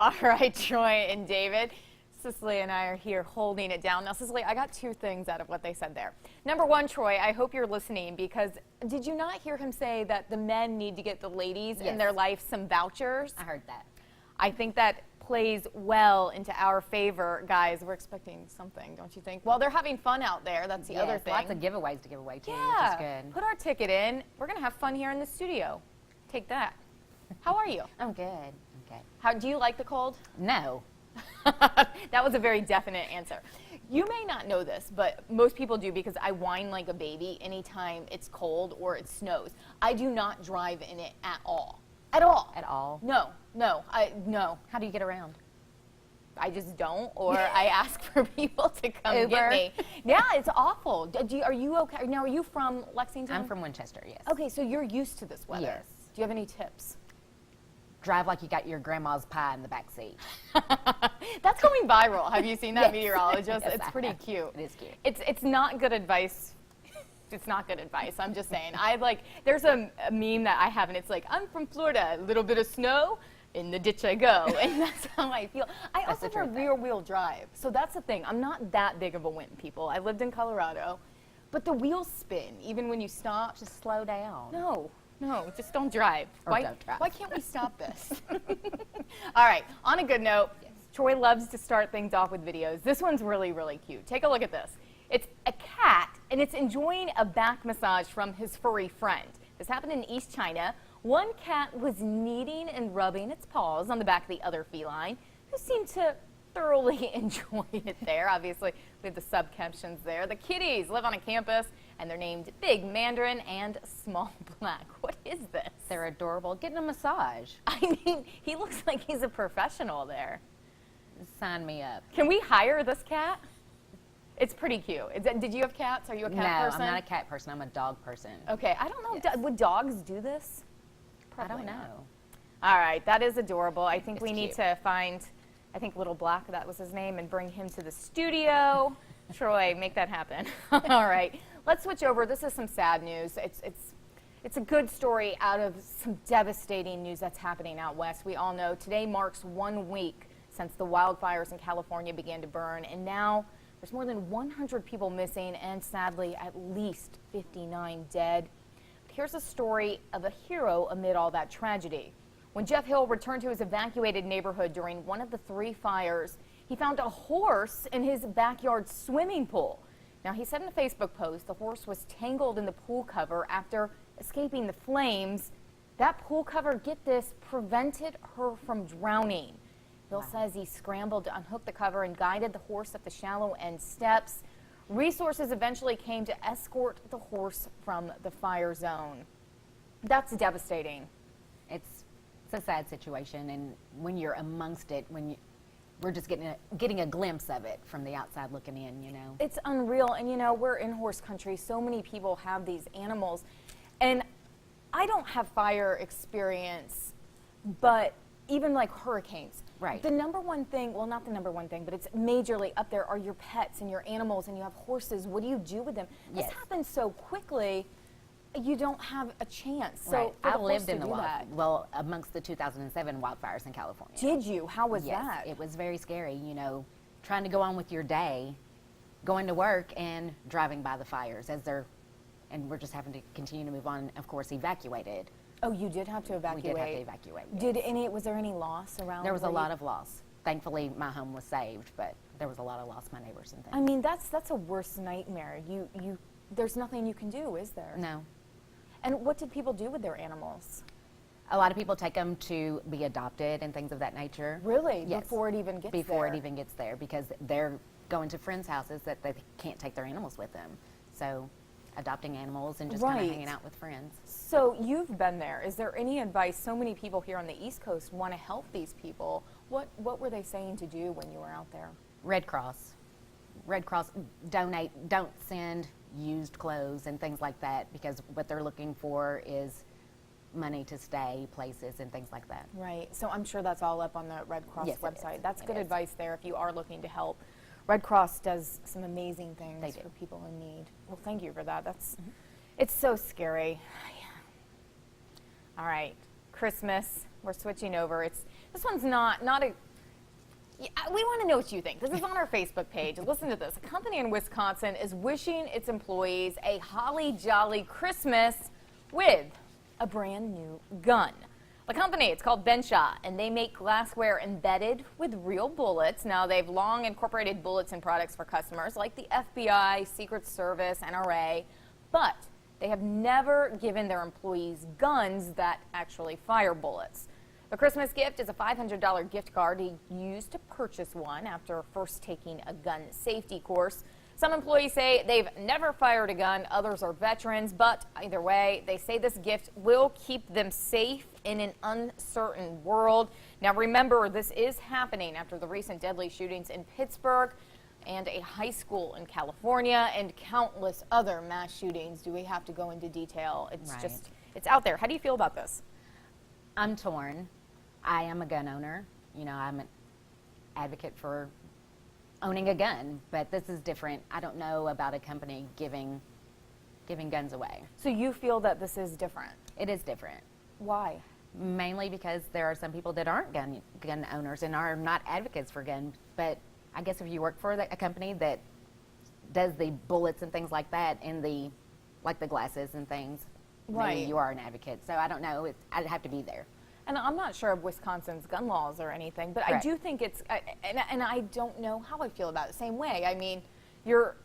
All right, Troy and David. Cicely and I are here holding it down. Now, Cicely, I got two things out of what they said there. Number one, Troy, I hope you're listening because did you not hear him say that the men need to get the ladies in their life some vouchers? I heard that. I think that plays well into our favor. Guys, we're expecting something, don't you think? Well, they're having fun out there. That's the other thing. Lots of giveaways to give away, too, Yeah. which is good. Put our ticket in. We're going to have fun here in the studio. Take that. How are you? I'm good. Okay. How do you like the cold? No. That was a very definite answer. You may not know this, but most people do because I whine like a baby anytime it's cold or it snows. I do not drive in it at all. At all. At all? No. No. How do you get around? I just don't, or I ask for people to come Uber? get me. Yeah, it's awful. Are you okay? Now, are you from Lexington? I'm from Winchester, yes. Okay, so you're used to this weather. Yes. Do you have any tips? Drive like you got your grandma's pie in the back seat. That's going viral. Have you seen that Yes. meteorologist? Yes, It's I pretty have. cute. It is cute. It's not good advice. It's not good advice. I'm just saying. There's a meme that I have, and it's like, I'm from Florida, a little bit of snow, in the ditch I go. And that's how I feel. I also the have truth, rear-wheel drive. So that's the thing. I'm not that big of a wimp, people. I lived in Colorado. But the wheels spin, even when you stop. Just slow down. No, just don't drive. Or don't drive. Why can't we stop this? All right, on a good note, Troy loves to start things off with videos. This one's really, really cute. Take a look at this. It's a cat, and it's enjoying a back massage from his furry friend. This happened in East China. One cat was kneading and rubbing its paws on the back of the other feline, who seemed to thoroughly enjoy it there. Obviously, we have the sub-captions there. The kitties live on a campus, and they're named Big Mandarin and Small Black. What is this? They're adorable. Getting a massage. I mean, he looks like he's a professional there. Sign me up. Can we hire this cat? It's pretty cute. Did you have cats? Are you a cat person? No, I'm not a cat person. I'm a dog person. Okay, I don't know. Yes. Would dogs do this? I Probably don't not. know. All right, that is adorable. I think It's we need cute. to find, I think Little Black, that was his name, and bring him to the studio. Troy, make that happen. All right, let's switch over. This is some sad news. It's a good story out of some devastating news that's happening out west. We all know today marks 1 week since the wildfires in California began to burn, and now there's more than 100 people missing and sadly at least 59 dead. But here's a story of a hero amid all that tragedy. When Jeff Hill returned to his evacuated neighborhood during one of the 3 fires, he found a horse in his backyard swimming pool. Now, he said in a Facebook post the horse was tangled in the pool cover after escaping the flames. That pool cover, get this, prevented her from drowning. Hill says he scrambled to unhook the cover and guided the horse up the shallow end steps. Resources eventually came to escort the horse from the fire zone. That's devastating. It's a sad situation, and when you're amongst it, we're just getting a glimpse of it from the outside looking in, you know. It's unreal, and you know, we're in horse country. So many people have these animals, and I don't have fire experience, but even like hurricanes. Right. The number one thing, well, not the number one thing, but it's majorly up there are your pets and your animals, and you have horses. What do you do with them? This Yes. happens so quickly, you don't have a chance. So Right. for the I horse lived to in the do that. well, amongst the 2007 wildfires in California. Did you? How was Yes, that? it was very scary, you know, trying to go on with your day, going to work and driving by the fires and we're just having to continue to move on, of course, evacuated. Oh, you did have to evacuate. We did have to evacuate. Was there any loss around? There was a where lot you- of loss. Thankfully, my home was saved, but there was a lot of loss, my neighbors and things. I mean, that's a worst nightmare. There's nothing you can do, is there? No. And what did people do with their animals? A lot of people take them to be adopted and things of that nature. Really? Yes. Before it even gets there? Before it even gets there, because they're going to friends' houses that they can't take their animals with them. So adopting animals and just kind Right. of hanging out with friends. So you've been there. Is there any advice? So many people here on the East Coast want to help these people. What were they saying to do when you were out there? Red Cross, donate, don't send used clothes and things like that, because what they're looking for is money to stay places and things like that. Right. So I'm sure that's all up on the Red Cross Yes, it website. is. That's It good is. advice there if you are looking to help. Red Cross does some amazing things They do. for people in need. Well, thank you for that. It's so scary. All right, Christmas. We're switching over. It's This one's not a. Yeah, we want to know what you think. This is on our Facebook page. Listen to this. A company in Wisconsin is wishing its employees a holly jolly Christmas with a brand new gun. The company, it's called Benshaw, and they make glassware embedded with real bullets. Now, they've long incorporated bullets in products for customers like the FBI, Secret Service, NRA, but they have never given their employees guns that actually fire bullets. The Christmas gift is a $500 gift card to use to purchase one after first taking a gun safety course. Some employees say they've never fired a gun, others are veterans, but either way, they say this gift will keep them safe in an uncertain world. Now remember, this is happening after the recent deadly shootings in Pittsburgh and a high school in California and countless other mass shootings. Do we have to go into detail? It's Right. just, it's out there. How do you feel about this? I'm torn. I am a gun owner. You know, I'm an advocate for owning a gun, but this is different. I don't know about a company giving guns away. So you feel that this is different? It is different. Why? Mainly because there are some people that aren't gun owners and are not advocates for guns. But I guess if you work for a company that does the bullets and things like that, and the glasses and things, Right. maybe you are an advocate. So I don't know. I'd have to be there. And I'm not sure of Wisconsin's gun laws or anything, but I Correct. do think it's, and I don't know how I feel about it. Same way. I mean, you're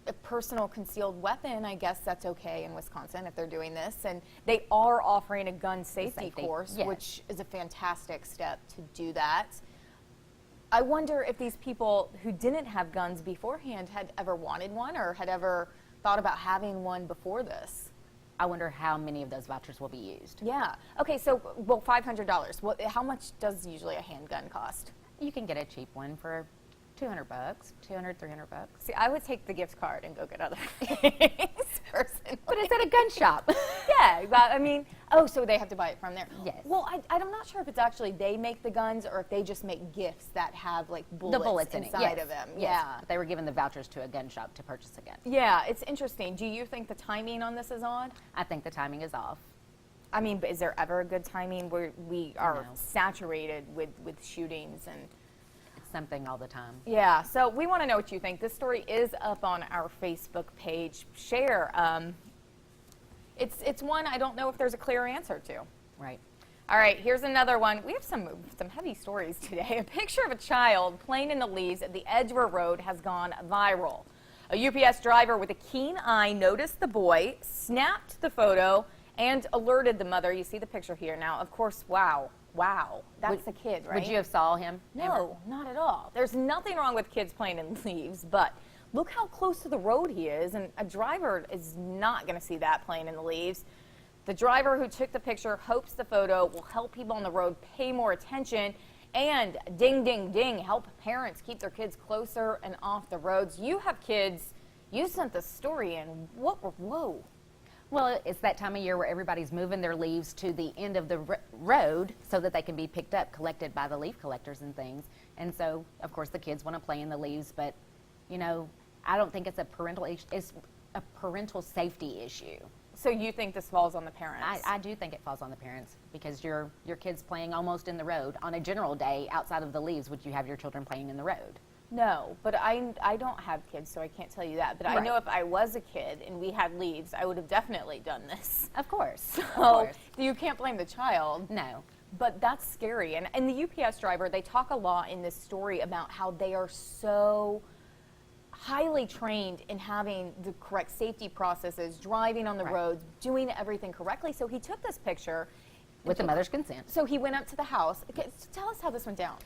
a personal concealed weapon, I guess that's okay in Wisconsin if they're doing this. And they are offering a gun safety course, yes. which is a fantastic step to do that. I wonder if these people who didn't have guns beforehand had ever wanted one or had ever thought about having one before this. I wonder how many of those vouchers will be used. Yeah. Okay, so, well, $500. How much does usually a handgun cost? You can get a cheap one for $200, $200, $300. See, I would take the gift card and go get other things personally. But it's at a gun shop. Yeah, but I mean, oh, so they have to buy it from there. Yes. Well, I'm not sure if it's actually they make the guns or if they just make gifts that have like bullets, The bullets in it, inside yes. of them. Yes. Yeah. But they were given the vouchers to a gun shop to purchase a gun. Yeah, it's interesting. Do you think the timing on this is odd? I think the timing is off. I mean, but is there ever a good timing where we are No. saturated with shootings and It's something all the time. yeah, so we want to know what you think. This story is up on our Facebook page. Share. It's one I don't know if there's a clear answer to. Right. All right, here's another one. We have some heavy stories today. A picture of a child playing in the leaves at the Edgeware Road has gone viral. A UPS driver with a keen eye noticed the boy, snapped the photo, and alerted the mother. You see the picture here now. Of course, wow, that's the kid, right? Would you have saw him? No, not at all. There's nothing wrong with kids playing in leaves, but look how close to the road he is, and a driver is not going to see that playing in the leaves. The driver who took the picture hopes the photo will help people on the road pay more attention and ding, ding, ding, help parents keep their kids closer and off the roads. You have kids. You sent the story in. Whoa. Well, it's that time of year where everybody's moving their leaves to the end of the road so that they can be picked up, collected by the leaf collectors and things. And so, of course, the kids want to play in the leaves, but, you know, I don't think it's a parental safety issue. So you think this falls on the parents? I do think it falls on the parents because your kid's playing almost in the road. On a general day outside of the leaves, would you have your children playing in the road? No, but I don't have kids, so I can't tell you that. But I Right. know if I was a kid and we had leaves, I would have definitely done this. Of course. So Of course. you can't blame the child. No. But that's scary. And the UPS driver, they talk a lot in this story about how they are so highly trained in having the correct safety processes, driving on the Right. roads, doing everything correctly. So he took this picture. With the mother's consent. So he went up to the house. Okay, so tell us how this went down.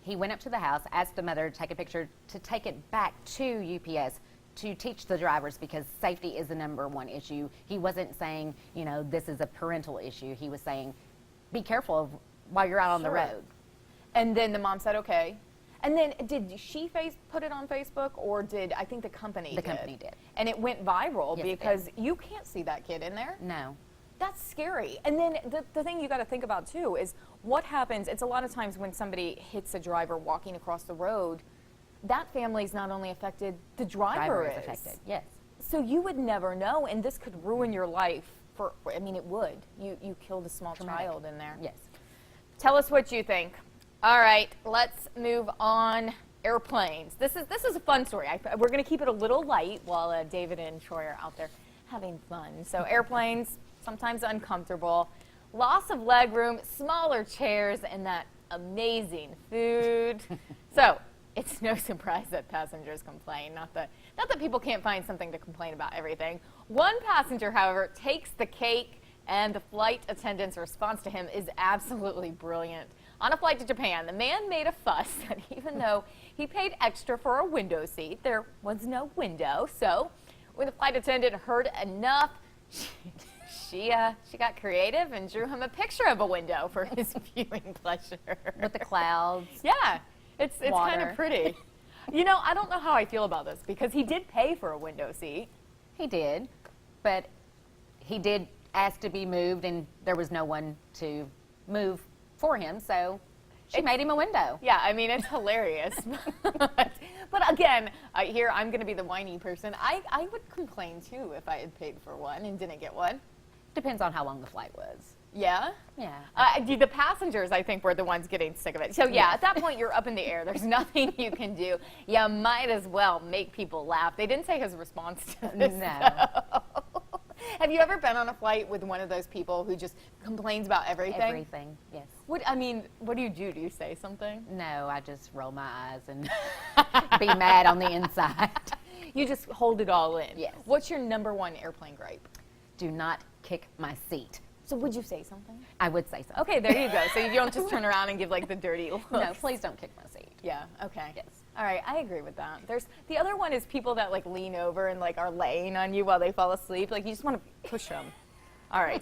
He went up to the house, asked the mother to take a picture, to take it back to UPS to teach the drivers because safety is the number one issue. He wasn't saying, you know, this is a parental issue. He was saying, be careful while you're out on the Sure. road. And then the mom said, okay. And then did she put it on Facebook or did, I think the company The company did. And it went viral Yes, it did. because you can't see that kid in there. No. That's scary. And then the thing you got to think about too is what happens. It's a lot of times when somebody hits a driver walking across the road, that family's not only affected, the driver is affected. Yes. So you would never know, and this could ruin your life. I mean, it would. You killed a small Traumatic. child in there. Yes. Tell us what you think. All right, let's move on. Airplanes. This is a fun story. We're going to keep it a little light while David and Troy are out there having fun. So airplanes, sometimes uncomfortable. Loss of legroom, smaller chairs, and that amazing food. So it's no surprise that passengers complain. Not that people can't find something to complain about everything. One passenger, however, takes the cake, and the flight attendant's response to him is absolutely brilliant. On a flight to Japan, the man made a fuss that even though he paid extra for a window seat, there was no window. So when the flight attendant heard enough, she got creative and drew him a picture of a window for his viewing pleasure. With the clouds. Yeah, it's kind Water. of pretty. You know, I don't know how I feel about this because he did pay for a window seat. He did, but he did ask to be moved, and there was no one to move for him, so she made him a window. Yeah, I mean, it's hilarious. But again, here I'm going to be the whiny person. I would complain too if I had paid for one and didn't get one. Depends on how long the flight was. Yeah? Yeah. The passengers, I think, were the ones getting sick of it. So, yeah, at that point, you're up in the air. There's nothing you can do. You might as well make people laugh. They didn't say his response to this. No. Have you ever been on a flight with one of those people who just complains about everything? Everything, yes. What do you do? Do you say something? No, I just roll my eyes and be mad on the inside. You just hold it all in. Yes. What's your number one airplane gripe? Do not kick my seat. So would you say something? I would say so. Okay, there you go. So you don't just turn around and give like the dirty look. No, please don't kick my seat. Yeah, okay. Yes. All right, I agree with that. There's the other one is people that like lean over and like are laying on you while they fall asleep. Like you just want to push them. All right.